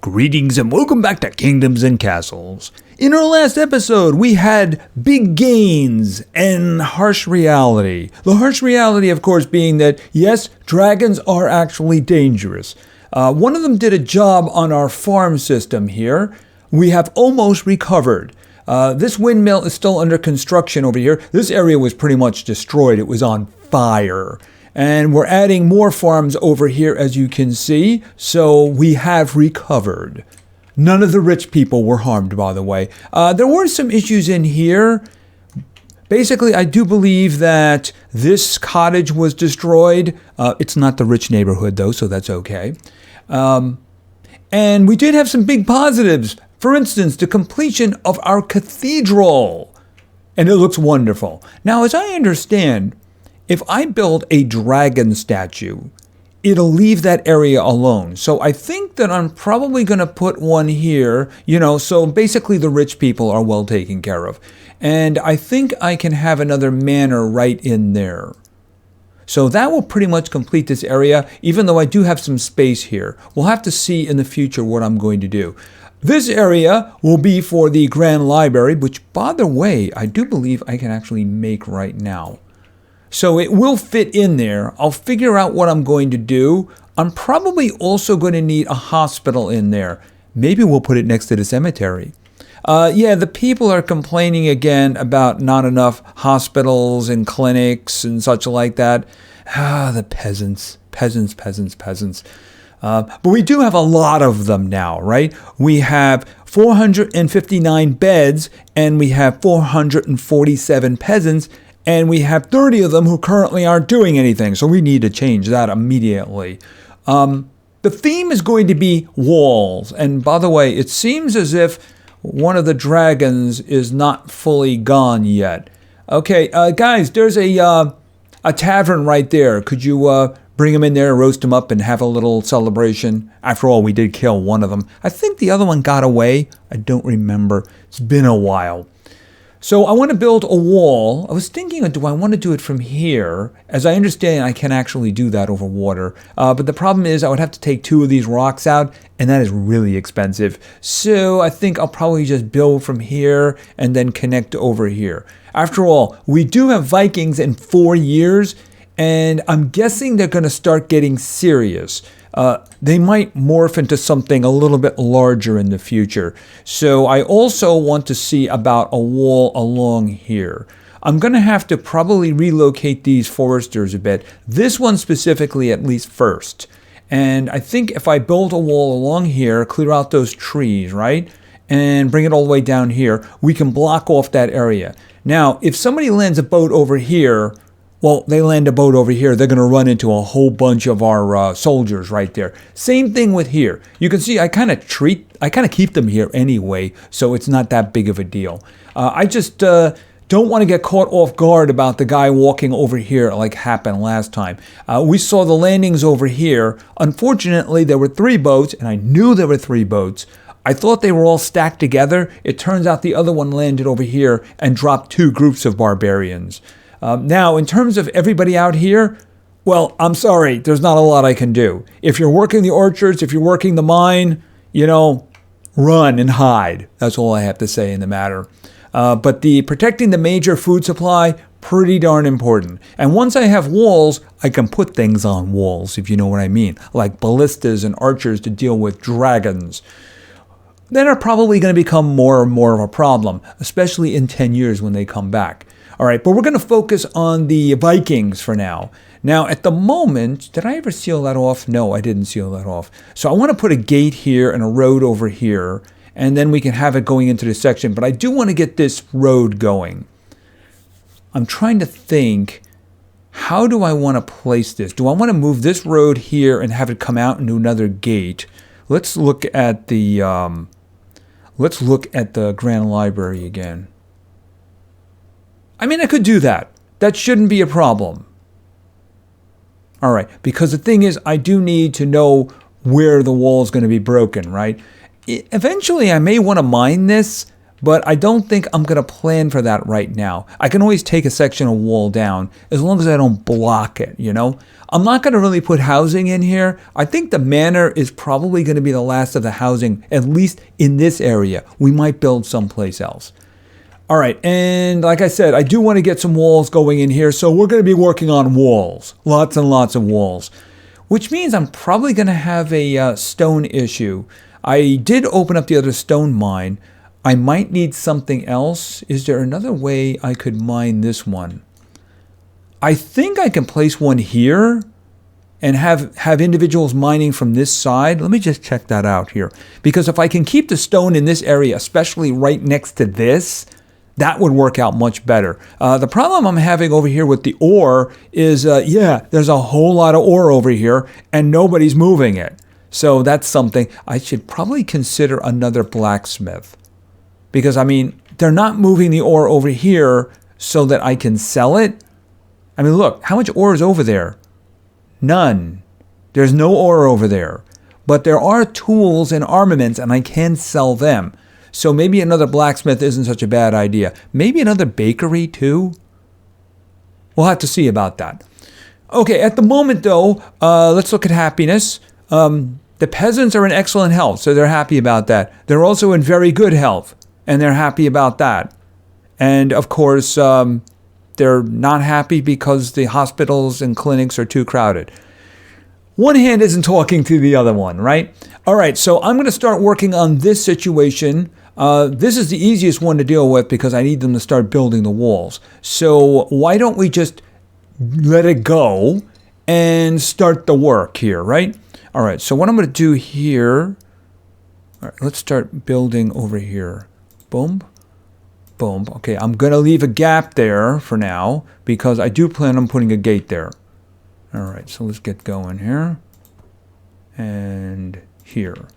Greetings and welcome back to Kingdoms and Castles. In our last episode, we had big gains and harsh reality. The harsh reality, of course, being that, yes, dragons are actually dangerous. One of them did a job on our farm system here. We have almost recovered. This windmill is still under construction over here. This area was pretty much destroyed. It was on fire. And we're adding more farms over here, as you can see. So we have recovered. None of the rich people were harmed, by the way. There were some issues in here. Basically, I do believe that this cottage was destroyed. It's not the rich neighborhood, though, so that's okay. And we did have some big positives. For instance, the completion of our cathedral. And it looks wonderful. Now, as I understand, if I build a dragon statue, it'll leave that area alone. So I think that I'm probably going to put one here, so basically the rich people are well taken care of. And I think I can have another manor right in there. So that will pretty much complete this area, even though I do have some space here. We'll have to see in the future what I'm going to do. This area will be for the Grand Library, which, by the way, I do believe I can actually make right now. So it will fit in there. I'll figure out what I'm going to do. I'm probably also going to need a hospital in there. Maybe we'll put it next to the cemetery. The people are complaining again about not enough hospitals and clinics and such like that. The peasants. But we do have a lot of them now, right? We have 459 beds and we have 447 peasants. And we have 30 of them who currently aren't doing anything. So we need to change that immediately. The theme is going to be walls. And by the way, it seems as if one of the dragons is not fully gone yet. Okay, guys, there's a tavern right there. Could you bring them in there, roast them up, and have a little celebration? After all, we did kill one of them. I think the other one got away. I don't remember. It's been a while. So I want to build a wall. I was thinking, do I want to do it from here? As I understand, I can actually do that over water. But the problem is I would have to take 2 of these rocks out, and that is really expensive. So I think I'll probably just build from here and then connect over here. After all, we do have Vikings in 4 years, and I'm guessing they're going to start getting serious. They might morph into something a little bit larger in the future. So I also want to see about a wall along here. I'm going to have to probably relocate these foresters a bit. This one specifically at least first. And I think if I build a wall along here, clear out those trees, right? And bring it all the way down here, we can block off that area. Now, if somebody lands a boat over here, well, they land a boat over here, they're going to run into a whole bunch of our soldiers right there. Same thing with here. You can see I kind of keep them here anyway, so it's not that big of a deal. I just don't want to get caught off guard about the guy walking over here like happened last time. We saw the landings over here. Unfortunately, there were 3 boats, and I knew there were 3 boats. I thought they were all stacked together. It turns out the other one landed over here and dropped 2 groups of barbarians. Now, in terms of everybody out here, well, I'm sorry, there's not a lot I can do. If you're working the orchards, if you're working the mine, run and hide. That's all I have to say in the matter. But protecting the major food supply, pretty darn important. And once I have walls, I can put things on walls, if you know what I mean, like ballistas and archers to deal with dragons. Then are probably going to become more and more of a problem, especially in 10 years when they come back. All right, but we're going to focus on the Vikings for now. Now, at the moment, did I ever seal that off? No, I didn't seal that off. So I want to put a gate here and a road over here, and then we can have it going into this section. But I do want to get this road going. I'm trying to think, how do I want to place this? Do I want to move this road here and have it come out into another gate? Let's look at the Grand Library again. I mean, I could do that. That shouldn't be a problem. All right, because the thing is, I do need to know where the wall is going to be broken, right? Eventually, I may want to mine this, but I don't think I'm going to plan for that right now. I can always take a section of wall down as long as I don't block it, you know? I'm not going to really put housing in here. I think the manor is probably going to be the last of the housing, at least in this area. We might build someplace else. All right, and like I said, I do want to get some walls going in here, so we're going to be working on walls. Lots and lots of walls. Which means I'm probably going to have a stone issue. I did open up the other stone mine. I might need something else. Is there another way I could mine this one? I think I can place one here and have individuals mining from this side. Let me just check that out here. Because if I can keep the stone in this area, especially right next to this, that would work out much better. The problem I'm having over here with the ore is, there's a whole lot of ore over here and nobody's moving it. So that's something. I should probably consider another blacksmith. Because, I mean, they're not moving the ore over here so that I can sell it. I mean, look, how much ore is over there? None. There's no ore over there. But there are tools and armaments and I can sell them. So maybe another blacksmith isn't such a bad idea. Maybe another bakery too? We'll have to see about that. Okay, at the moment though, let's look at happiness. The peasants are in excellent health, so they're happy about that. They're also in very good health, and they're happy about that. And of course, they're not happy because the hospitals and clinics are too crowded. One hand isn't talking to the other one, right? All right, so I'm going to start working on this situation. This is the easiest one to deal with because I need them to start building the walls. So why don't we just let it go and start the work here, right? All right, so what I'm going to do here, all right, let's start building over here. Boom, boom. Okay, I'm going to leave a gap there for now because I do plan on putting a gate there. All right, so let's get going here and here.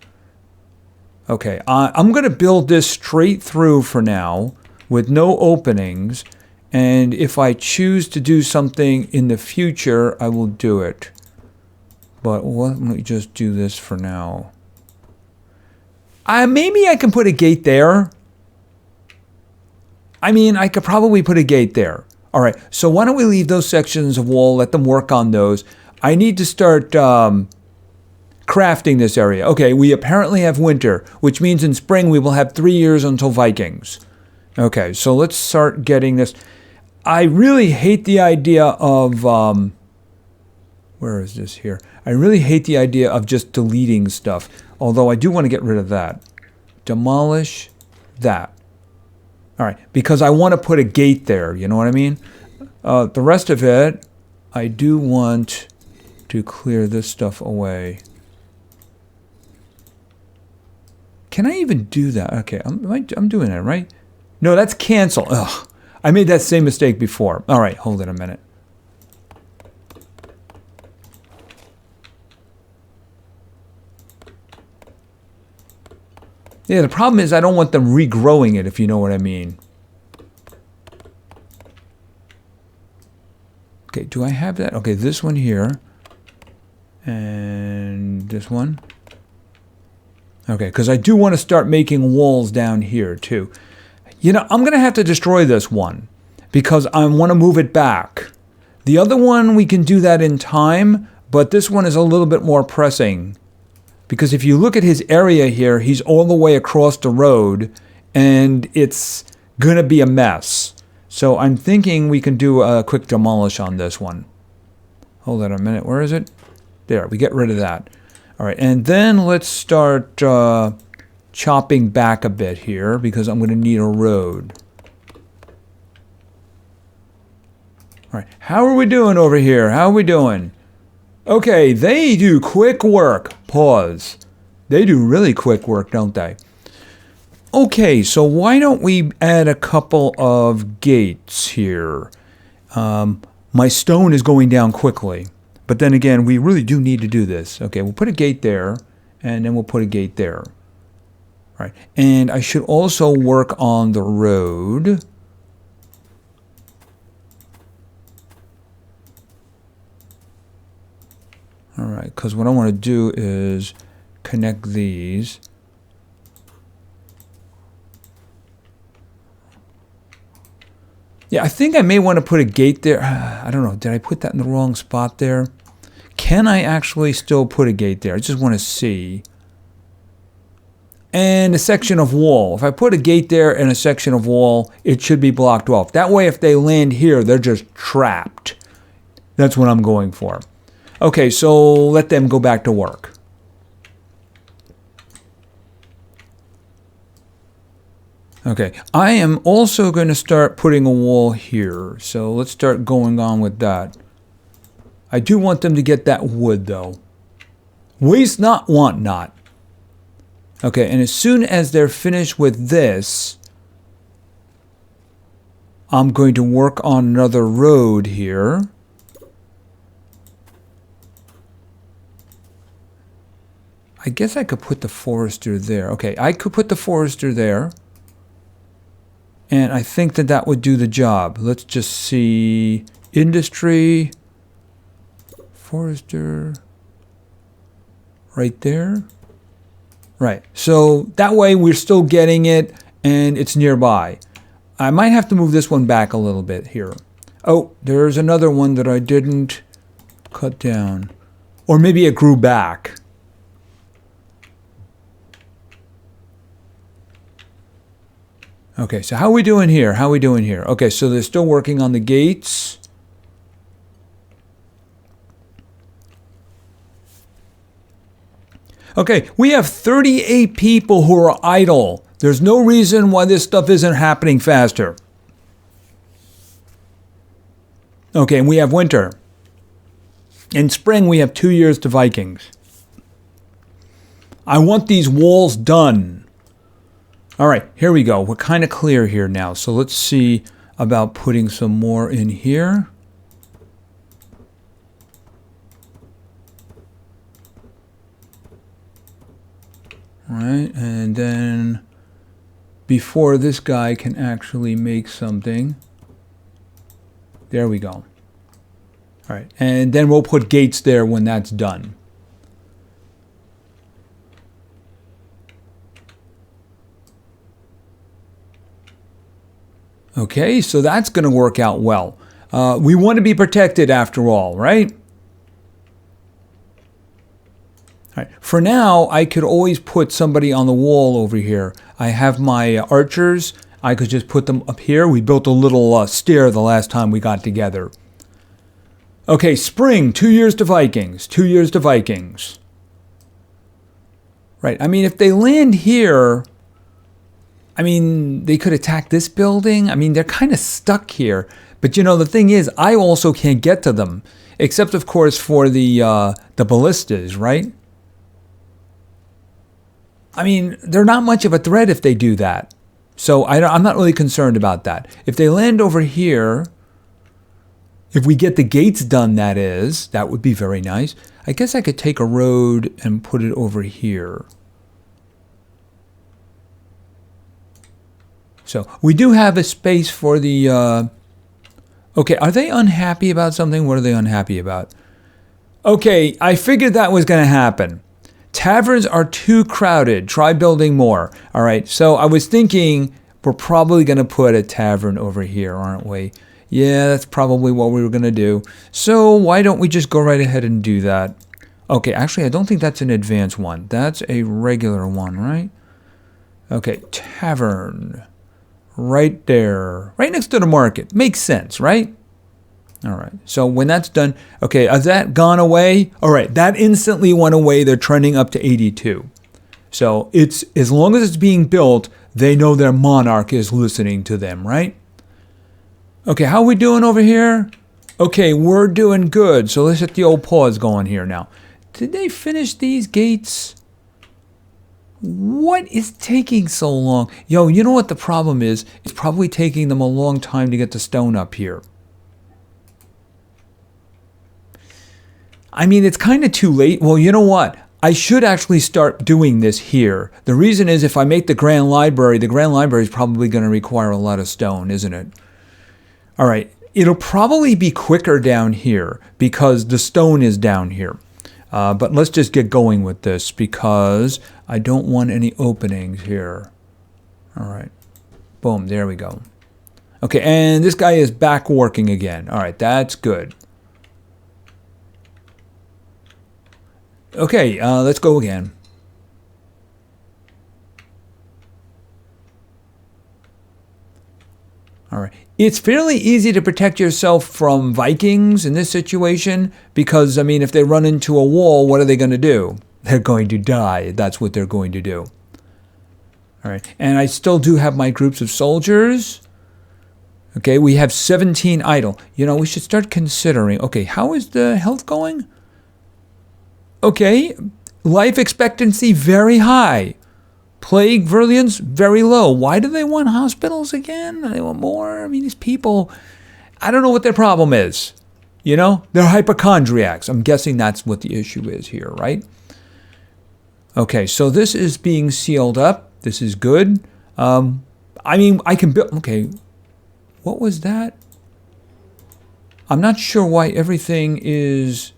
Okay, I'm going to build this straight through for now with no openings. And if I choose to do something in the future, I will do it. But let me just do this for now. Maybe I can put a gate there. I mean, I could probably put a gate there. All right, so why don't we leave those sections of wall, let them work on those. I need to start crafting this area. Okay, we apparently have winter, which means in spring we will have 3 years until Vikings. Okay, so let's start getting this. I really hate the idea of, where is this here? I really hate the idea of just deleting stuff, although I do want to get rid of that. Demolish that. All right, because I want to put a gate there, you know what I mean? The rest of it, I do want to clear this stuff away. Can I even do that? Okay, I'm doing it, right? No, that's cancel. Ugh, I made that same mistake before. All right, hold it a minute. Yeah, the problem is I don't want them regrowing it, if you know what I mean. Okay, do I have that? Okay, this one here. And this one. Okay, because I do want to start making walls down here, too. You know, I'm going to have to destroy this one because I want to move it back. The other one, we can do that in time, but this one is a little bit more pressing. Because if you look at his area here, he's all the way across the road, and it's going to be a mess. So I'm thinking we can do a quick demolish on this one. Hold on a minute. Where is it? There, we get rid of that. All right, and then let's start chopping back a bit here because I'm going to need a road. All right, how are we doing over here? How are we doing? Okay, they do quick work. Pause. They do really quick work, don't they? Okay, so why don't we add a couple of gates here? My stone is going down quickly. But then again, we really do need to do this. Okay, we'll put a gate there, and then we'll put a gate there. All right, and I should also work on the road. All right, because what I want to do is connect these. Yeah, I think I may want to put a gate there. I don't know. Did I put that in the wrong spot there? Can I actually still put a gate there? I just want to see. And a section of wall. If I put a gate there and a section of wall, it should be blocked off. That way, if they land here, they're just trapped. That's what I'm going for. Okay, so let them go back to work. Okay, I am also going to start putting a wall here. So let's start going on with that. I do want them to get that wood, though. Waste not, want not. Okay, and as soon as they're finished with this, I'm going to work on another road here. I guess I could put the forester there. Okay, I could put the forester there. And I think that that would do the job. Let's just see. Industry. Forester. Right there. Right. So that way we're still getting it and it's nearby. I might have to move this one back a little bit here. Oh, there's another one that I didn't cut down. Or maybe it grew back. Okay, so how are we doing here? How are we doing here? Okay, so they're still working on the gates. Okay, we have 38 people who are idle. There's no reason why this stuff isn't happening faster. Okay, and we have winter. In spring, we have 2 years to Vikings. I want these walls done. All right, here we go. We're kind of clear here now. So let's see about putting some more in here. All right, and then before this guy can actually make something. There we go. All right, and then we'll put gates there when that's done. Okay, so that's going to work out well. We want to be protected after all, right? All right. For now, I could always put somebody on the wall over here. I have my archers. I could just put them up here. We built a little stair the last time we got together. Okay, spring, 2 years to Vikings. 2 years to Vikings. Right, I mean, if they land here, I mean, they could attack this building. I mean, they're kind of stuck here. But, you know, the thing is, I also can't get to them. Except, of course, for the ballistas, right? I mean, they're not much of a threat if they do that. So I'm not really concerned about that. If they land over here, if we get the gates done, that is, that would be very nice. I guess I could take a road and put it over here. So we do have a space for the... Okay, are they unhappy about something? What are they unhappy about? Okay, I figured that was going to happen. Taverns are too crowded. Try building more. All right, so I was thinking we're probably going to put a tavern over here, aren't we? Yeah, that's probably what we were going to do. So why don't we just go right ahead and do that? Okay, actually, I don't think that's an advanced one. That's a regular one, right? Okay, tavern. Right there. Right next to the market. Makes sense, right? All right. So when that's done, okay, has that gone away? All right, that instantly went away. They're trending up to 82. So it's as long as it's being built, they know their monarch is listening to them, right? Okay, how are we doing over here? Okay, we're doing good. So let's get the old pause going here now. Did they finish these gates? What is taking so long? Yo, you know what the problem is? It's probably taking them a long time to get the stone up here. I mean, it's kind of too late. Well, you know what? I should actually start doing this here. The reason is if I make the Grand Library is probably going to require a lot of stone, isn't it? All right. It'll probably be quicker down here because the stone is down here. But let's just get going with this because I don't want any openings here. All right. Boom. There we go. Okay, and this guy is back working again. All right, that's good. Okay, let's go again. All right. It's fairly easy to protect yourself from Vikings in this situation because, I mean, if they run into a wall, what are they going to do? They're going to die. That's what they're going to do. All right. And I still do have my groups of soldiers. Okay, we have 17 idle. You know, we should start considering, okay, how is the health going? Okay, life expectancy very high. Plague virulence, very low. Why do they want hospitals again? They want more? I mean, these people, I don't know what their problem is. You know, they're hypochondriacs. I'm guessing that's what the issue is here, right? Okay, so this is being sealed up. This is good. I mean, I can build, okay, what was that? I'm not sure why everything is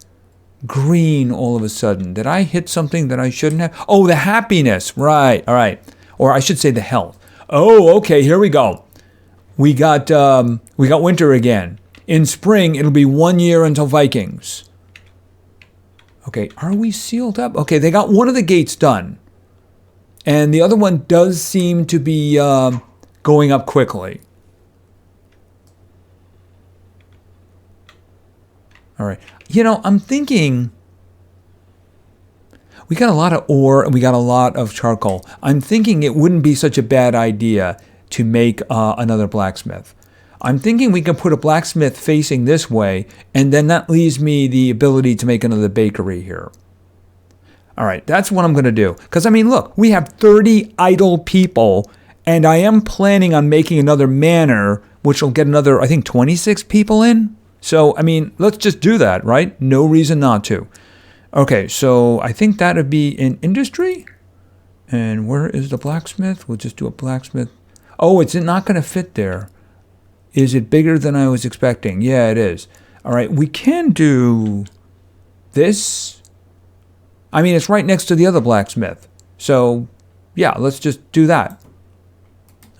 green all of a sudden.Id I hit something that I shouldn't have? Oh, the happiness. Right. All right. Or I should say the health. Oh, okay. Here we go. We got winter again. In spring, it'll be 1 year until Vikings. Okay. Are we sealed up? Okay. They got one of the gates done. And the other one does seem to be going up quickly. All right. You know, I'm thinking we got a lot of ore and we got a lot of charcoal. I'm thinking it wouldn't be such a bad idea to make another blacksmith. I'm thinking we can put a blacksmith facing this way, and then that leaves me the ability to make another bakery here. All right, that's what I'm going to do. Because, I mean, look, we have 30 idle people, and I am planning on making another manor, which will get another, I think, 26 people in. So, I mean, let's just do that, right? No reason not to. Okay, so I think that would be in industry. And where is the blacksmith? We'll just do a blacksmith. Oh, it's not going to fit there. Is it bigger than I was expecting? Yeah, it is. All right, we can do this. I mean, it's right next to the other blacksmith. So, yeah, let's just do that.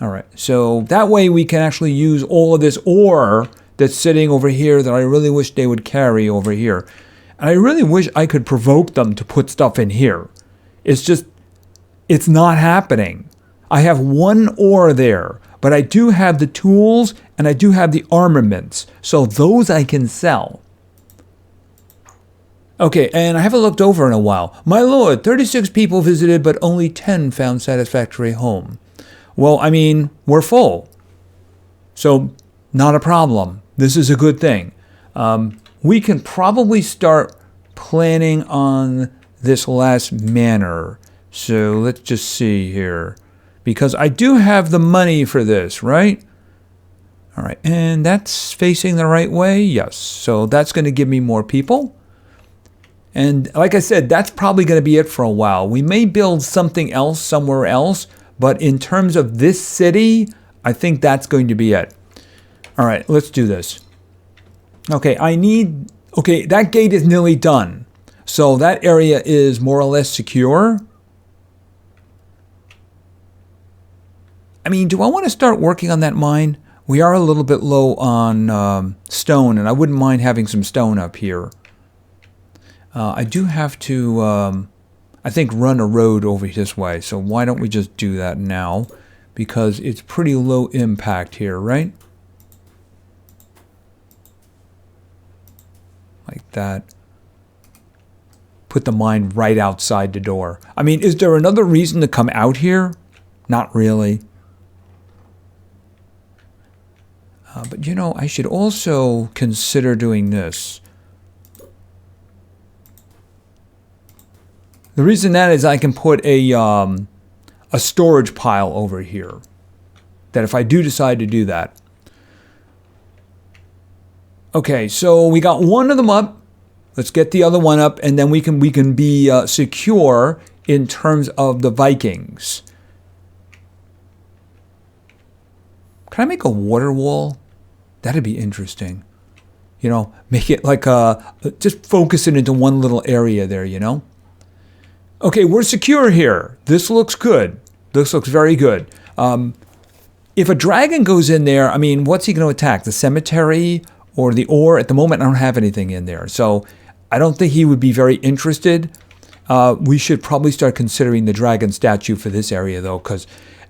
All right, so that way we can actually use all of this ore that's sitting over here that I really wish they would carry over here. And I really wish I could provoke them to put stuff in here. It's just, it's not happening. I have one ore there, but I do have the tools and I do have the armaments. So those I can sell. Okay, and I haven't looked over in a while. My lord, 36 people visited, but only 10 found satisfactory home. Well, I mean, we're full. So, not a problem. This is a good thing. We can probably start planning on this last manor. So let's just see here. Because I do have the money for this, right? All right, and that's facing the right way? Yes. So that's going to give me more people. And like I said, that's probably going to be it for a while. We may build something else somewhere else, but in terms of this city, I think that's going to be it. All right, let's do this. Okay, okay, that gate is nearly done. So that area is more or less secure. I mean, do I want to start working on that mine? We are a little bit low on stone, and I wouldn't mind having some stone up here. I do have to, I think, run a road over this way. So why don't we just do that now? Because it's pretty low impact here, right? Like that. Put the mine right outside the door. I mean, is there another reason to come out here? Not really. But you know, I should also consider doing this. The reason that is I can put a storage pile over here. That if I do decide to do that. Okay, so we got one of them up. Let's get the other one up, and then we can be secure in terms of the Vikings. Can I make a water wall? That'd be interesting. You know, make it like just focus it into one little area there, you know? Okay, we're secure here. This looks good. This looks very good. if a dragon goes in there, I mean, what's he going to attack? The cemetery or the ore? At the moment, I don't have anything in there. So I don't think he would be very interested. We should probably start considering the dragon statue for this area, though, because,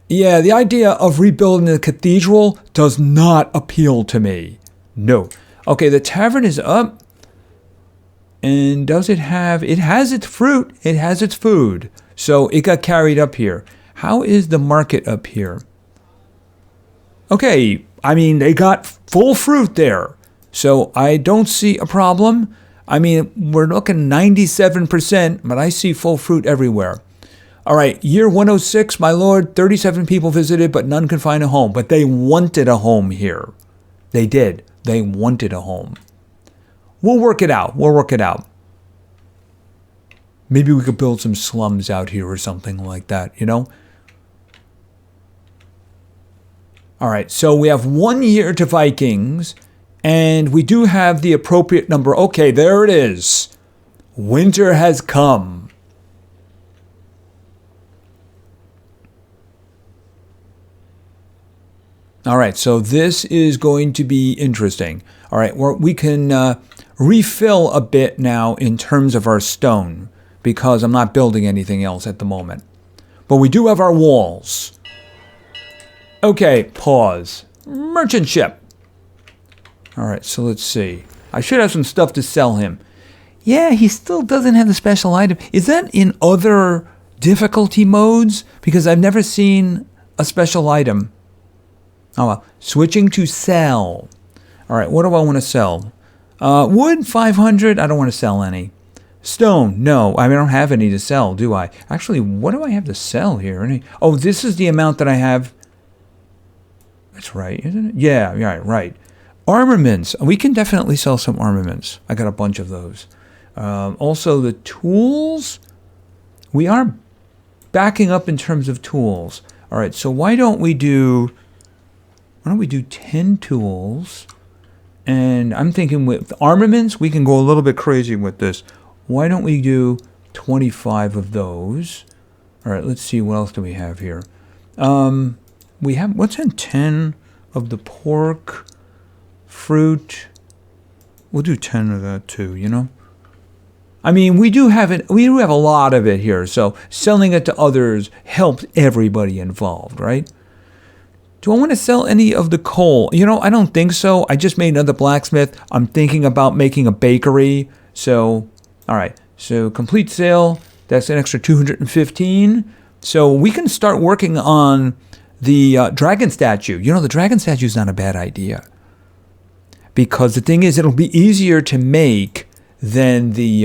yeah, the idea of rebuilding the cathedral does not appeal to me. No. Okay, the tavern is up. And does it have... It has its fruit. It has its food. So it got carried up here. How is the market up here? Okay, I mean, they got full fruit there. So I don't see a problem. I mean, we're looking 97%, but I see full fruit everywhere. All right, year 106, my lord, 37 people visited, but none could find a home. But they wanted a home here. They did. They wanted a home. We'll work it out. We'll work it out. Maybe we could build some slums out here or something like that, you know? All right, so we have 1 year to Vikings, and we do have the appropriate number. Okay, there it is. Winter has come. All right, so this is going to be interesting. All right, we can refill a bit now in terms of our stone because I'm not building anything else at the moment. But we do have our walls. Okay, pause. Merchant ship. All right, so let's see. I should have some stuff to sell him. Yeah, he still doesn't have the special item. Is that in other difficulty modes? Because I've never seen a special item. Oh, well. Switching to sell. All right, what do I want to sell? Wood, 500. I don't want to sell any. Stone, no. I don't have any to sell, do I? Actually, what do I have to sell here? Oh, this is the amount that I have. That's right, isn't it? Yeah, right. Armaments. We can definitely sell some armaments. I got a bunch of those. Also, the tools. We are backing up in terms of tools. All right, so why don't we do 10 tools? And I'm thinking with armaments, we can go a little bit crazy with this. Why don't we do 25 of those? All right, let's see. What else do we have here? We have, what's in 10 of the pork, fruit? We'll do 10 of that too, you know? I mean, we do have a lot of it here. So selling it to others helps everybody involved, right? Do I want to sell any of the coal? You know, I don't think so. I just made another blacksmith. I'm thinking about making a bakery. So, all right. So complete sale. That's an extra 215. So we can start working on the dragon statue. You know, the dragon statue is not a bad idea. Because the thing is, it'll be easier to make than the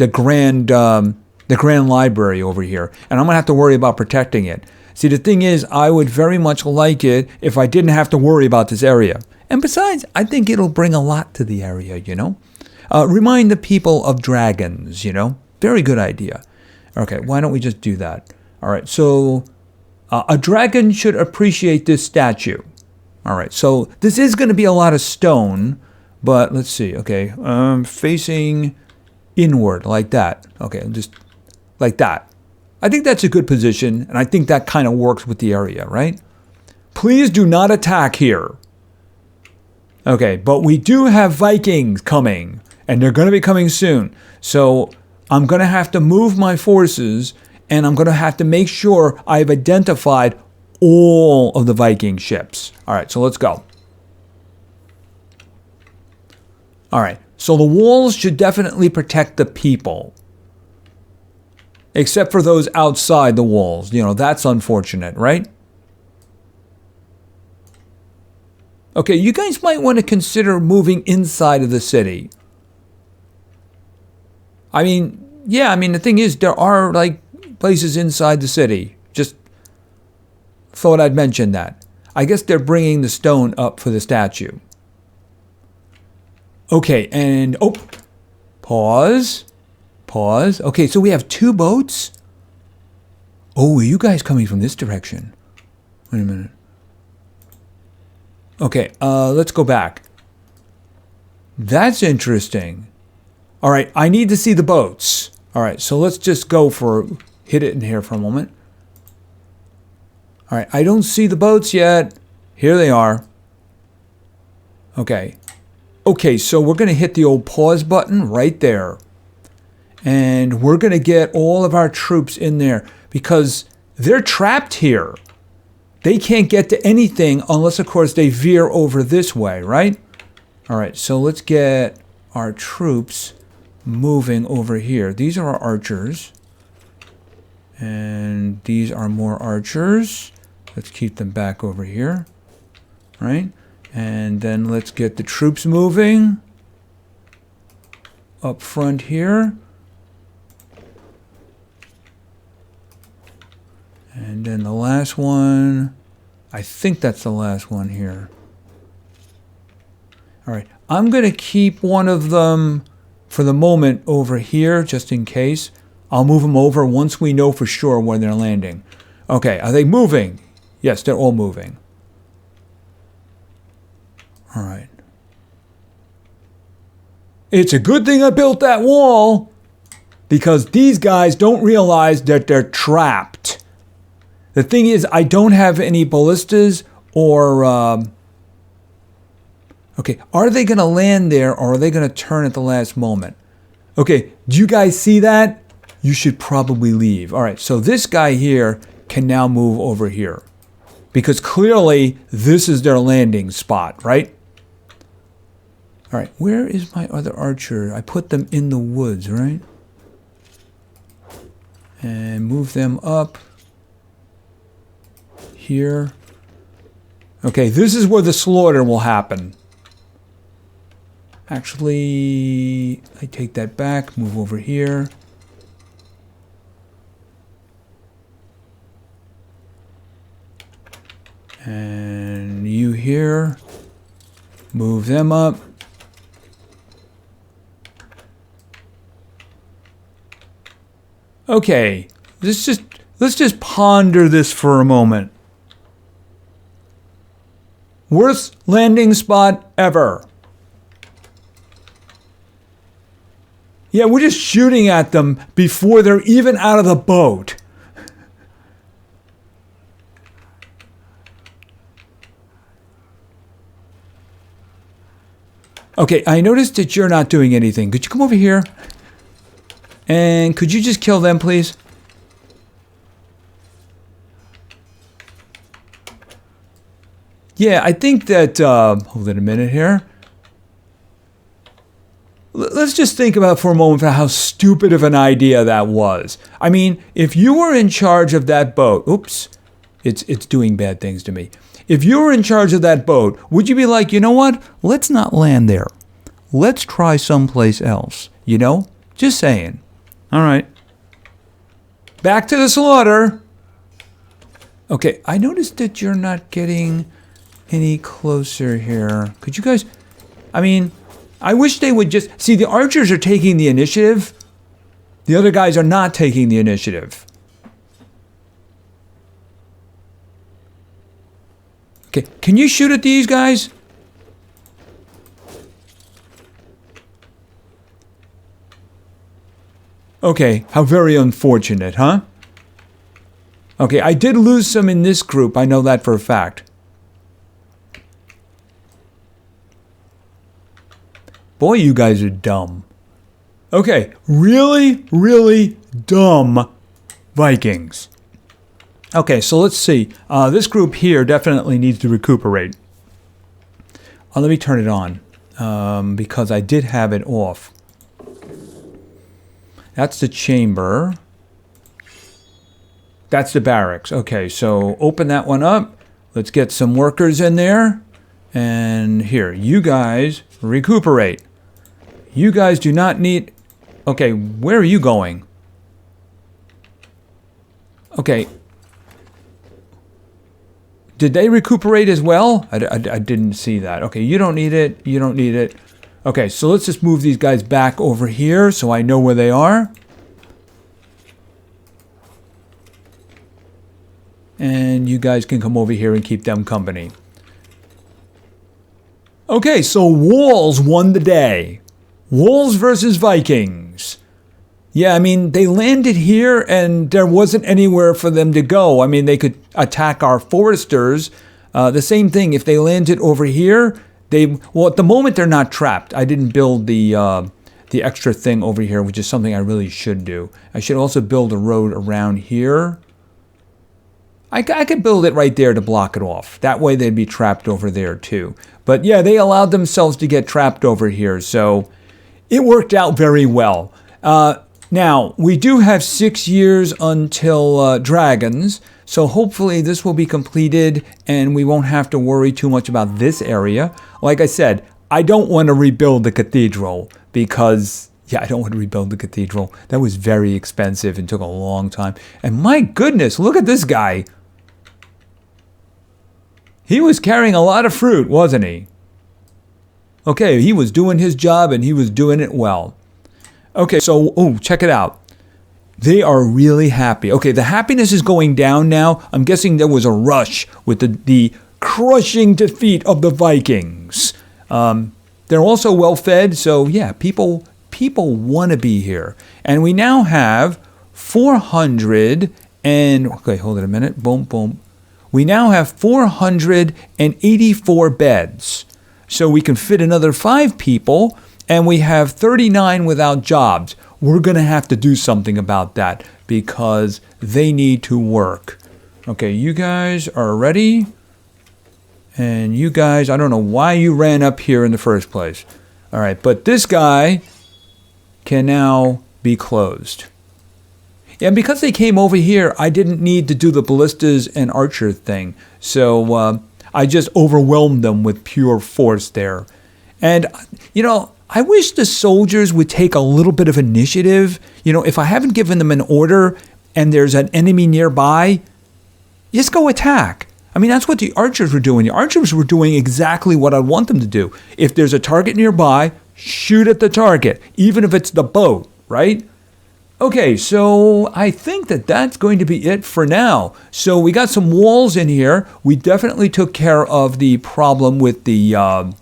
grand library over here. And I'm going to have to worry about protecting it. See, the thing is, I would very much like it if I didn't have to worry about this area. And besides, I think it'll bring a lot to the area, you know? Remind the people of dragons, you know? Very good idea. Okay, why don't we just do that? All right, so a dragon should appreciate this statue. All right, so this is going to be a lot of stone, but let's see. Okay, facing inward like that. Okay, just like that. I think that's a good position, and I think that kind of works with the area, right? Please do not attack here. Okay, but we do have Vikings coming, and they're going to be coming soon. So I'm going to have to move my forces, and I'm going to have to make sure I've identified all of the Viking ships. All right, so let's go. All right, so the walls should definitely protect the people. Except for those outside the walls. You know, that's unfortunate, right? Okay, you guys might want to consider moving inside of the city. I mean, yeah, the thing is, there are, like, places inside the city. Just thought I'd mention that. I guess they're bringing the stone up for the statue. Okay, and, oh, pause. Pause. Okay, so we have 2 boats. Oh, are you guys coming from this direction? Wait a minute. Okay, let's go back. That's interesting. All right, I need to see the boats. All right, so let's just go for, hit it in here for a moment. All right, I don't see the boats yet. Here they are. Okay. Okay, so we're going to hit the old pause button right there. And we're going to get all of our troops in there because they're trapped here. They can't get to anything unless, of course, they veer over this way, right? All right, so let's get our troops moving over here. These are our archers. And these are more archers. Let's keep them back over here, right? And then let's get the troops moving up front here. And then the last one, I think that's the last one here. All right, I'm going to keep one of them for the moment over here, just in case. I'll move them over once we know for sure where they're landing. Okay, are they moving? Yes, they're all moving. All right. It's a good thing I built that wall because these guys don't realize that they're trapped. The thing is, I don't have any ballistas or... Okay, are they going to land there or are they going to turn at the last moment? Okay, do you guys see that? You should probably leave. All right, so this guy here can now move over here because clearly this is their landing spot, right? All right, where is my other archer? I put them in the woods, right? And move them up here. Okay, this is where the slaughter will happen. Actually, I take that back, move over here. And you here, move them up. Okay, let's just ponder this for a moment. Worst landing spot ever. Yeah, we're just shooting at them before they're even out of the boat. Okay, I noticed that you're not doing anything. Could you come over here? And could you just kill them, please? Yeah, I think that... hold it a minute here. Let's just think about for a moment how stupid of an idea that was. I mean, if you were in charge of that boat... Oops. It's doing bad things to me. If you were in charge of that boat, would you be like, you know what? Let's not land there. Let's try someplace else. You know? Just saying. All right. Back to the slaughter. Okay, I noticed that you're not getting any closer here. Could you guys... I mean, I wish they would just... See, the archers are taking the initiative. The other guys are not taking the initiative. Okay, can you shoot at these guys? Okay, how very unfortunate, huh? Okay, I did lose some in this group. I know that for a fact. Boy, you guys are dumb. Okay, really, really dumb Vikings. Okay, so let's see. This group here definitely needs to recuperate. Let me turn it on because I did have it off. That's the chamber. That's the barracks. Okay, so open that one up. Let's get some workers in there. And here, you guys recuperate. You guys do not need... Okay, where are you going? Okay. Did they recuperate as well? I didn't see that. Okay, you don't need it. You don't need it. Okay, so let's just move these guys back over here so I know where they are. And you guys can come over here and keep them company. Okay, so Walls won the day. Walls versus Vikings. Yeah, I mean, they landed here and there wasn't anywhere for them to go. I mean, they could attack our foresters. The same thing, if they landed over here, well, at the moment they're not trapped. I didn't build the extra thing over here, which is something I really should do. I should also build a road around here. I could build it right there to block it off. That way they'd be trapped over there too. But yeah, they allowed themselves to get trapped over here, so it worked out very well. Now, we do have 6 years until dragons, so hopefully this will be completed and we won't have to worry too much about this area. Like I said, I don't want to rebuild the cathedral because, yeah, I don't want to rebuild the cathedral. That was very expensive and took a long time. And my goodness, look at this guy. He was carrying a lot of fruit, wasn't he? Okay, he was doing his job and he was doing it well. Okay, so, oh, check it out. They are really happy. Okay, the happiness is going down now. I'm guessing there was a rush with the crushing defeat of the Vikings. They're also well fed, so yeah, people want to be here. And we now have 400 and, okay, hold it a minute. Boom, boom. We now have 484 beds. So we can fit another 5 people. And we have 39 without jobs. We're going to have to do something about that because they need to work. Okay, you guys are ready. And you guys, I don't know why you ran up here in the first place. All right, but this guy can now be closed. And because they came over here, I didn't need to do the ballistas and archer thing. So I just overwhelmed them with pure force there. And, you know, I wish the soldiers would take a little bit of initiative. You know, if I haven't given them an order and there's an enemy nearby, just go attack. I mean, that's what the archers were doing. The archers were doing exactly what I want them to do. If there's a target nearby, shoot at the target, even if it's the boat, right? Okay, so I think that's going to be it for now. So we got some walls in here. We definitely took care of the problem with the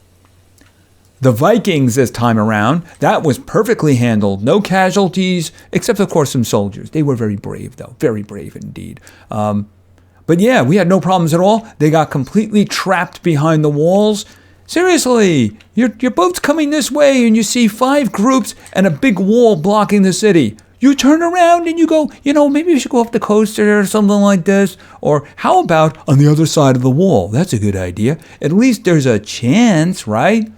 Vikings this time around. That was perfectly handled. No casualties, except of course some soldiers. They were very brave though, very brave indeed. But yeah, we had no problems at all. They got completely trapped behind the walls. Seriously, your boat's coming this way and you see 5 groups and a big wall blocking the city. You turn around and you go, you know, maybe we should go up the coast or something like this. Or how about on the other side of the wall? That's a good idea. At least there's a chance, right?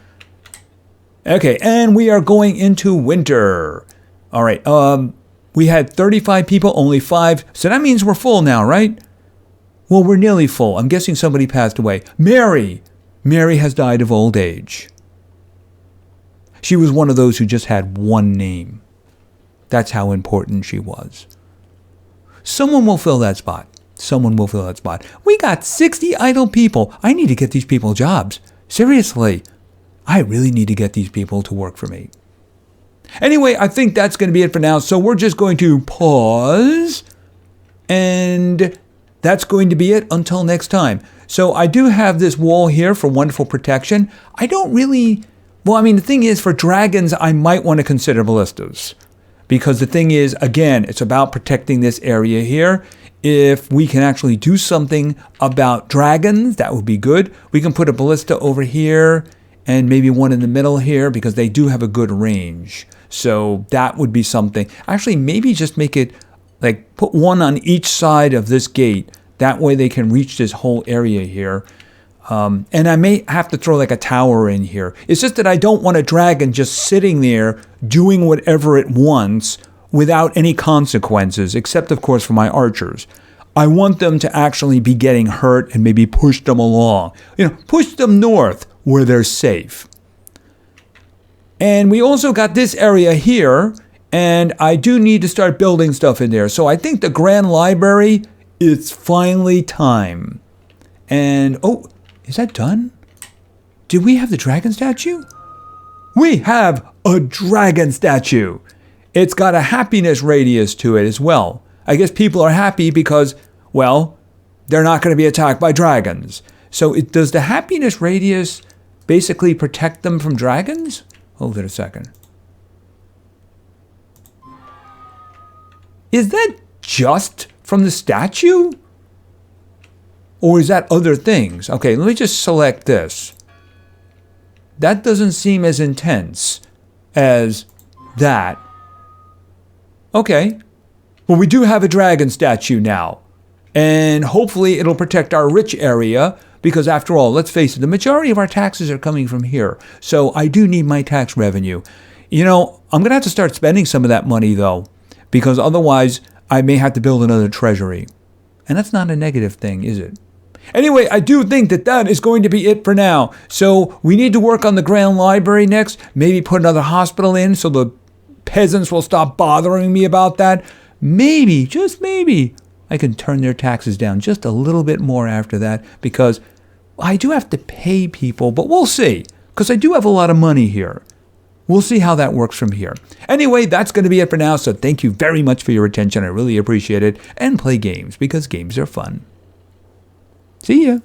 Okay, and we are going into winter. All right, we had 35 people, only 5. So that means we're full now, right? Well, we're nearly full. I'm guessing somebody passed away. Mary has died of old age. She was one of those who just had one name. That's how important she was. Someone will fill that spot. Someone will fill that spot. We got 60 idle people. I need to get these people jobs. Seriously. I really need to get these people to work for me. Anyway, I think that's going to be it for now. So we're just going to pause. And that's going to be it until next time. So I do have this wall here for wonderful protection. I don't really... Well, I mean, the thing is, for dragons, I might want to consider ballistas. Because the thing is, again, it's about protecting this area here. If we can actually do something about dragons, that would be good. We can put a ballista over here and maybe one in the middle here because they do have a good range. So that would be something. Actually, maybe just make it like put one on each side of this gate. That way they can reach this whole area here. And I may have to throw like a tower in here. It's just that I don't want a dragon just sitting there doing whatever it wants without any consequences, except of course for my archers. I want them to actually be getting hurt and maybe push them along. You know, push them north where they're safe. And we also got this area here, and I do need to start building stuff in there. So I think the Grand Library, it's finally time. And, oh, is that done? Did we have the dragon statue? We have a dragon statue. It's got a happiness radius to it as well. I guess people are happy because, well, they're not going to be attacked by dragons. So does the happiness radius basically protect them from dragons? Hold it a second. Is that just from the statue? Or is that other things? Okay, let me just select this. That doesn't seem as intense as that. Okay. Well, we do have a dragon statue now. And hopefully it'll protect our rich area because after all, let's face it, the majority of our taxes are coming from here. So I do need my tax revenue. You know, I'm going to have to start spending some of that money though, because otherwise I may have to build another treasury. And that's not a negative thing, is it? Anyway, I do think that is going to be it for now. So we need to work on the Grand Library next. Maybe put another hospital in so the peasants will stop bothering me about that. Maybe, just maybe, I can turn their taxes down just a little bit more after that because I do have to pay people, but we'll see because I do have a lot of money here. We'll see how that works from here. Anyway, that's going to be it for now. So thank you very much for your attention. I really appreciate it. And play games because games are fun. See ya.